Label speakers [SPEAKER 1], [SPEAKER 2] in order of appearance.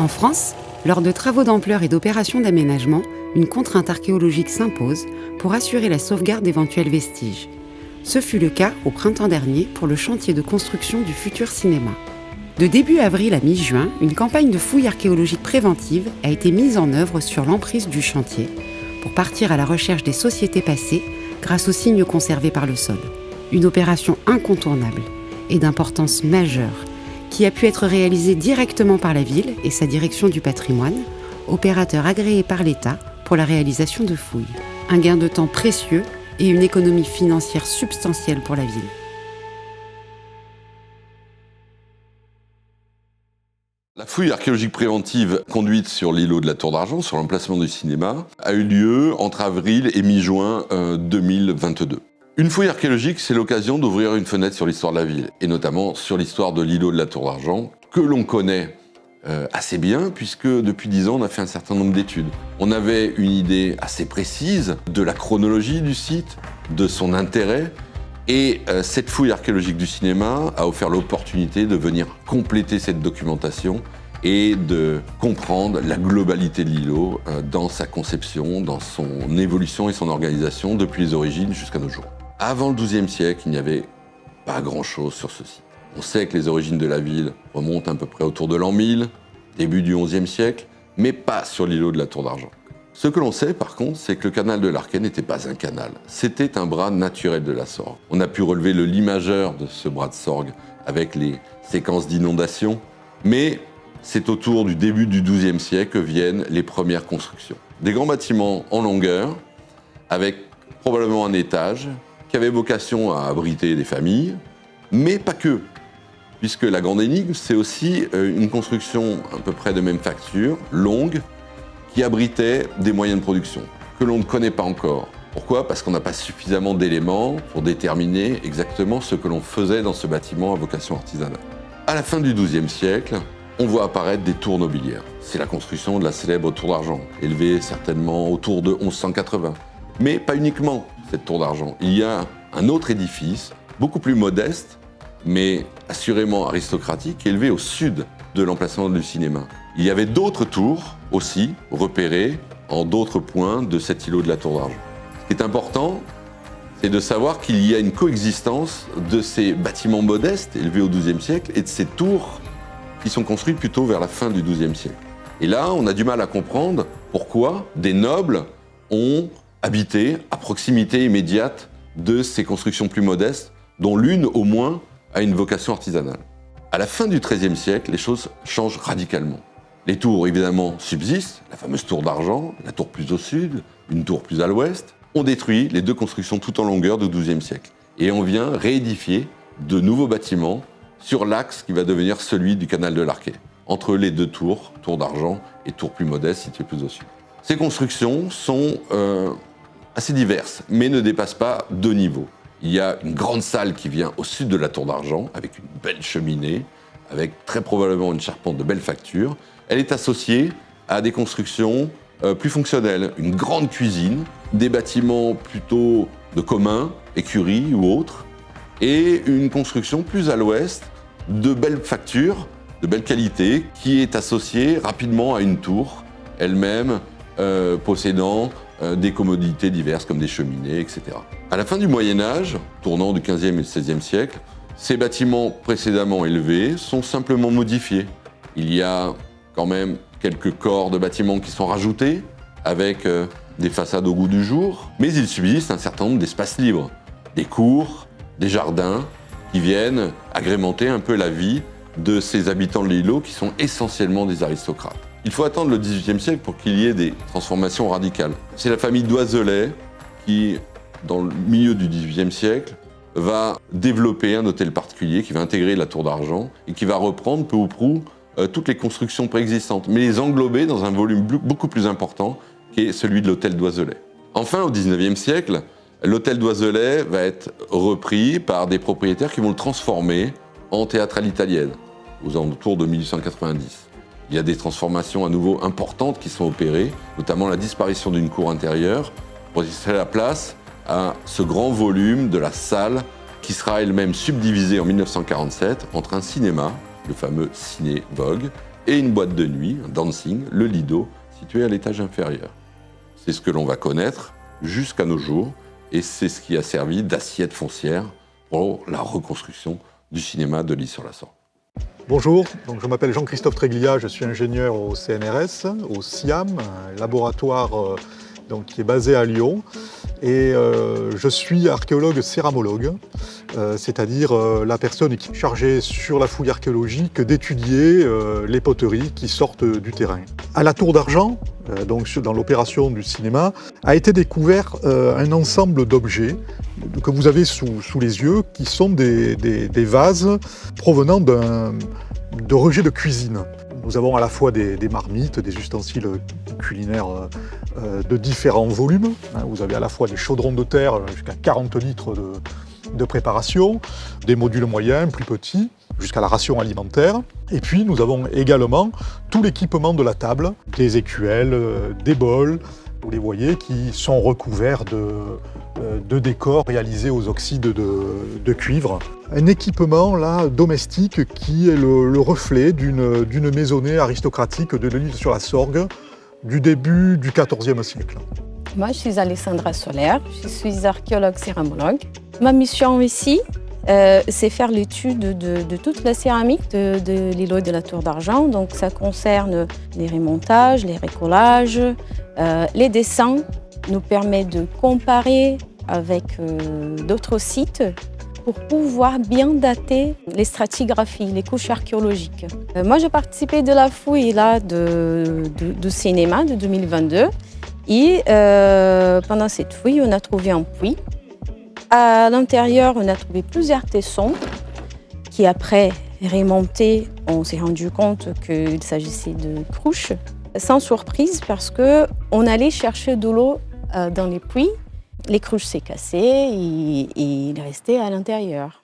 [SPEAKER 1] En France, lors de travaux d'ampleur et d'opérations d'aménagement, une contrainte archéologique s'impose pour assurer la sauvegarde d'éventuels vestiges. Ce fut le cas au printemps dernier pour le chantier de construction du futur cinéma. De début avril à mi-juin, une campagne de fouilles archéologiques préventives a été mise en œuvre sur l'emprise du chantier pour partir à la recherche des sociétés passées grâce aux signes conservés par le sol. Une opération incontournable et d'importance majeure qui a pu être réalisée directement par la ville et sa direction du patrimoine, opérateur agréé par l'État pour la réalisation de fouilles. Un gain de temps précieux et une économie financière substantielle pour la ville.
[SPEAKER 2] La fouille archéologique préventive conduite sur l'îlot de la Tour d'Argent, sur l'emplacement du cinéma, a eu lieu entre avril et mi-juin 2022. Une fouille archéologique, c'est l'occasion d'ouvrir une fenêtre sur l'histoire de la ville, et notamment sur l'histoire de l'îlot de la Tour d'Argent, que l'on connaît assez bien, puisque depuis 10 ans, on a fait un certain nombre d'études. On avait une idée assez précise de la chronologie du site, de son intérêt, et cette fouille archéologique du cinéma a offert l'opportunité de venir compléter cette documentation et de comprendre la globalité de l'îlot dans sa conception, dans son évolution et son organisation depuis les origines jusqu'à nos jours. Avant le XIIe siècle, il n'y avait pas grand-chose sur ce site. On sait que les origines de la ville remontent à peu près autour de l'an 1000, début du XIe siècle, mais pas sur l'îlot de la Tour d'Argent. Ce que l'on sait, par contre, c'est que le canal de l'Arquet n'était pas un canal. C'était un bras naturel de la Sorgue. On a pu relever le lit majeur de ce bras de Sorgue avec les séquences d'inondations, mais c'est autour du début du XIIe siècle que viennent les premières constructions. Des grands bâtiments en longueur, avec probablement un étage, qui avait vocation à abriter des familles, mais pas que. Puisque la grande énigme, c'est aussi une construction à peu près de même facture, longue, qui abritait des moyens de production, que l'on ne connaît pas encore. Pourquoi ? Parce qu'on n'a pas suffisamment d'éléments pour déterminer exactement ce que l'on faisait dans ce bâtiment à vocation artisanale. À la fin du XIIe siècle, on voit apparaître des tours nobiliaires. C'est la construction de la célèbre Tour d'Argent, élevée certainement autour de 1180. Mais pas uniquement cette Tour d'Argent. Il y a un autre édifice, beaucoup plus modeste, mais assurément aristocratique, élevé au sud de l'emplacement du cinéma. Il y avait d'autres tours aussi repérées en d'autres points de cet îlot de la Tour d'Argent. Ce qui est important, c'est de savoir qu'il y a une coexistence de ces bâtiments modestes élevés au XIIe siècle et de ces tours qui sont construites plutôt vers la fin du XIIe siècle. Et là, on a du mal à comprendre pourquoi des nobles ont habité à proximité immédiate de ces constructions plus modestes, dont l'une au moins a une vocation artisanale. À la fin du XIIIe siècle, les choses changent radicalement. Les tours, évidemment, subsistent, la fameuse tour d'argent, la tour plus au sud, une tour plus à l'ouest. On détruit les deux constructions tout en longueur du XIIe siècle. Et on vient réédifier de nouveaux bâtiments sur l'axe qui va devenir celui du canal de l'Arquet, entre les deux tours, tour d'argent et tour plus modeste située plus au sud. Ces constructions sont assez diverses, mais ne dépassent pas 2 niveaux. Il y a une grande salle qui vient au sud de la tour d'argent, avec une belle cheminée, avec très probablement une charpente de belle facture. Elle est associée à des constructions plus fonctionnelles, une grande cuisine, des bâtiments plutôt de commun, écuries ou autres, et une construction plus à l'ouest, de belles factures, de belle qualité, qui est associée rapidement à une tour, elle-même possédant des commodités diverses comme des cheminées, etc. À la fin du Moyen-Âge, tournant du XVe et du XVIe siècle, ces bâtiments précédemment élevés sont simplement modifiés. Il y a quand même quelques corps de bâtiments qui sont rajoutés, avec des façades au goût du jour, mais il subsiste un certain nombre d'espaces libres, des cours, des jardins, qui viennent agrémenter un peu la vie de ces habitants de l'îlot qui sont essentiellement des aristocrates. Il faut attendre le XVIIIe siècle pour qu'il y ait des transformations radicales. C'est la famille Doiselet qui, dans le milieu du XVIIIe siècle, va développer un hôtel particulier qui va intégrer la Tour d'Argent et qui va reprendre peu ou prou toutes les constructions préexistantes, mais les englober dans un volume beaucoup plus important qui est celui de l'hôtel Doiselet. Enfin, au XIXe siècle, l'hôtel Doiselet va être repris par des propriétaires qui vont le transformer en théâtre à l'italienne, aux alentours de 1890. Il y a des transformations à nouveau importantes qui sont opérées, notamment la disparition d'une cour intérieure pour laisser la place à ce grand volume de la salle qui sera elle-même subdivisée en 1947 entre un cinéma, le fameux Ciné Vogue, et une boîte de nuit, un dancing, le Lido, situé à l'étage inférieur. C'est ce que l'on va connaître jusqu'à nos jours, et c'est ce qui a servi d'assiette foncière pour la reconstruction du cinéma de l'Isle-sur-la-Sorgue.
[SPEAKER 3] Bonjour, donc je m'appelle Jean-Christophe Tréglia, je suis ingénieur au CNRS, au SIAM, un laboratoire qui est basé à Lyon. Et je suis archéologue céramologue, c'est-à-dire la personne qui est chargée sur la fouille archéologique d'étudier les poteries qui sortent du terrain. À la Tour d'Argent, donc dans l'opération du cinéma, a été découvert un ensemble d'objets que vous avez sous les yeux, qui sont des vases provenant de rejets de cuisine. Nous avons à la fois des marmites, des ustensiles culinaires de différents volumes. Vous avez à la fois des chaudrons de terre jusqu'à 40 litres de préparation, des modules moyens, plus petits, jusqu'à la ration alimentaire. Et puis nous avons également tout l'équipement de la table, des écuelles, des bols, vous les voyez, qui sont recouverts de décors réalisés aux oxydes de cuivre. Un équipement là, domestique qui est le reflet d'une maisonnée aristocratique de l'Isle-sur-la-Sorgue du début du XIVe siècle.
[SPEAKER 4] Moi, je suis Alessandra Soler, je suis archéologue céramologue. Ma mission ici, c'est faire l'étude de toute la céramique de l'îlot de la Tour d'Argent. Donc ça concerne les remontages, les récollages, les dessins, nous permet de comparer avec d'autres sites pour pouvoir bien dater les stratigraphies, les couches archéologiques. Moi, j'ai participé de la fouille là, de cinéma de 2022 et pendant cette fouille, on a trouvé un puits. À l'intérieur, on a trouvé plusieurs tessons qui, après remontés, on s'est rendu compte qu'il s'agissait de cruches. Sans surprise, parce qu'on allait chercher de l'eau dans les puits. Les cruches s'est cassées et il restait à l'intérieur.